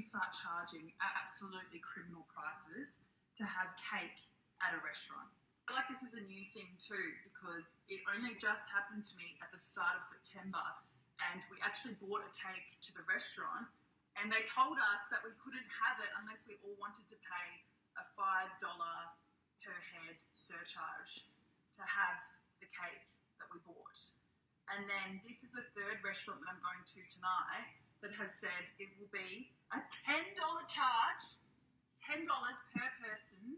start charging absolutely criminal prices to have cake at a restaurant. I feel like this is a new thing too, because it only just happened to me at the start of September, and we actually bought a cake to the restaurant, and they told us that we couldn't have it unless we all wanted to pay a $5 per head surcharge to have the cake that we bought. And then this is the third restaurant that I'm going to tonight that has said it will be a $10 charge, $10 per person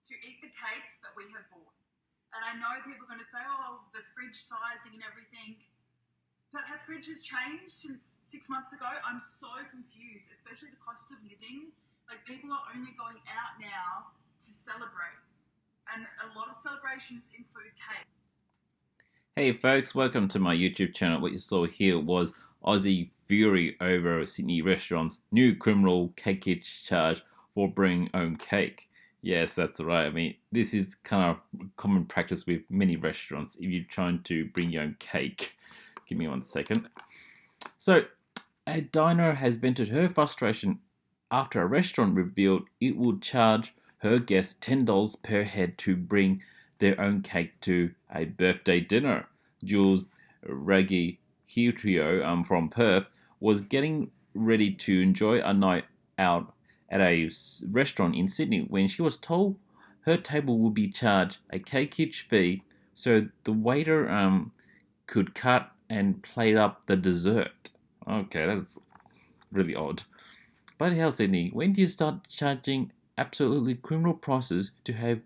to eat the cake that we have bought. And I know people are going to say, oh, the fridge sizing and everything, but have fridges changed since 6 months ago? I'm so confused, especially the cost of living. Like, people are only going out now to celebrate, and a lot of celebrations include cake. Hey folks, welcome to my YouTube channel. What you saw here was Aussie fury over Sydney restaurants' new criminal cakeage charge for bringing own cake. Yes, that's right. I mean, this is kind of common practice with many restaurants if you're trying to bring your own cake. Give me 1 second. So, a diner has vented her frustration after a restaurant revealed it would charge her guests $10 per head to bring their own cake to a birthday dinner. Jules Raggi-Hutrio from Perth was getting ready to enjoy a night out at a restaurant in Sydney when she was told her table would be charged a cakeage fee so the waiter could cut and plate up the dessert. Okay, that's really odd. Bloody hell, Sydney, when do you start charging absolutely criminal prices to have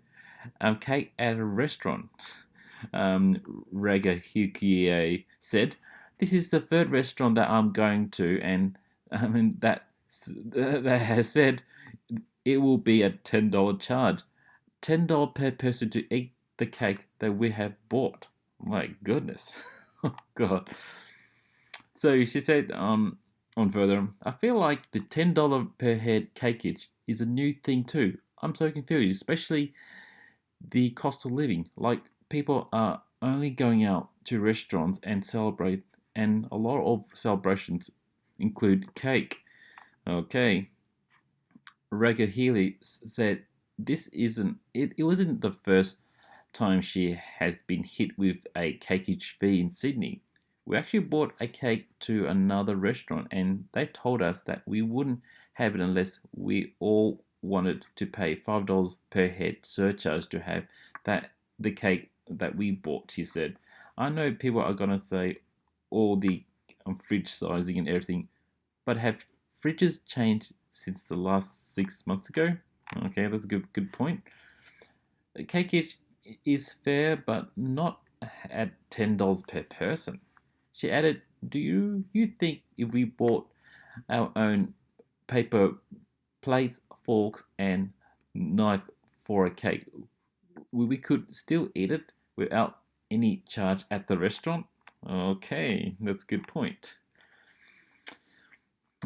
cake at a restaurant? Ragahukie said, "This is the third restaurant that I'm going to, and that has said it will be a $10 charge. $10 per person to eat the cake that we have bought." My goodness. Oh, God. So she said on further, "I feel like the $10 per head cakeage is a new thing too. I'm so confused, especially the cost of living. Like, people are only going out to restaurants and celebrate, and a lot of celebrations include cake." Okay. Rega Healy said it wasn't the first time she has been hit with a cakeage fee in Sydney. We actually bought a cake to another restaurant and they told us that we wouldn't have it unless we all wanted to pay $5 per head surcharge to have the cake that we bought, she said. I know people are gonna say all the fridge sizing and everything, but have fridges changed since the last 6 months ago? Okay, that's a good point. The cakeage is fair, but not at $10 per person. She added, "Do you think if we bought our own paper plates, forks, and knife for a cake, we could still eat it without any charge at the restaurant?" Okay, that's a good point.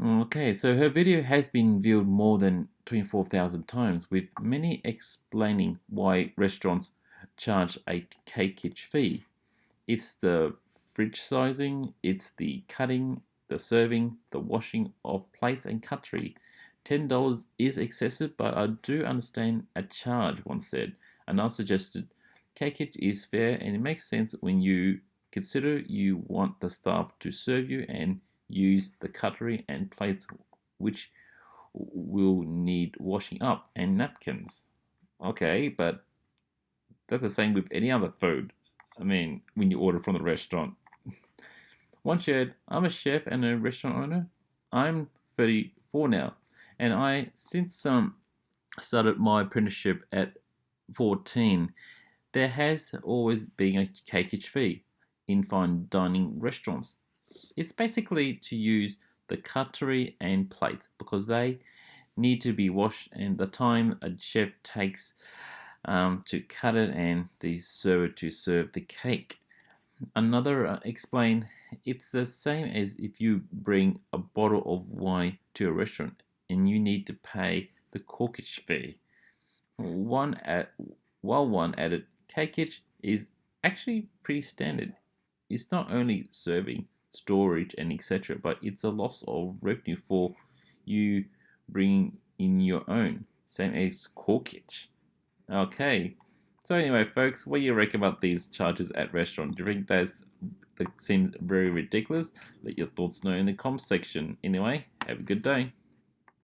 Okay, so her video has been viewed more than 24,000 times, with many explaining why restaurants charge a cakeage fee. It's the fridge sizing, it's the cutting, the serving, the washing of plates and cutlery. $10 is excessive, but I do understand a charge, one said. Another suggested, cakeage is fair and it makes sense when you consider you want the staff to serve you and use the cutlery and plates which will need washing up and napkins. Okay, but that's the same with any other food. I mean, when you order from the restaurant. One shared, "I'm a chef and a restaurant owner. I'm 34 now, and I since started my apprenticeship at 14. There has always been a cakeage fee in fine dining restaurants. It's basically to use the cutlery and plates because they need to be washed, and the time a chef takes to cut it and the server to serve the cake." Another explained, "It's the same as if you bring a bottle of wine to a restaurant and you need to pay the corkage fee." While one added, "Cakeage is actually pretty standard. It's not only serving, storage, and etc., but it's a loss of revenue for you bring in your own. Same as corkage. Okay. So anyway, folks, what do you reckon about these charges at restaurant? Do you think that seems very ridiculous? Let your thoughts know in the comments section. Anyway, have a good day.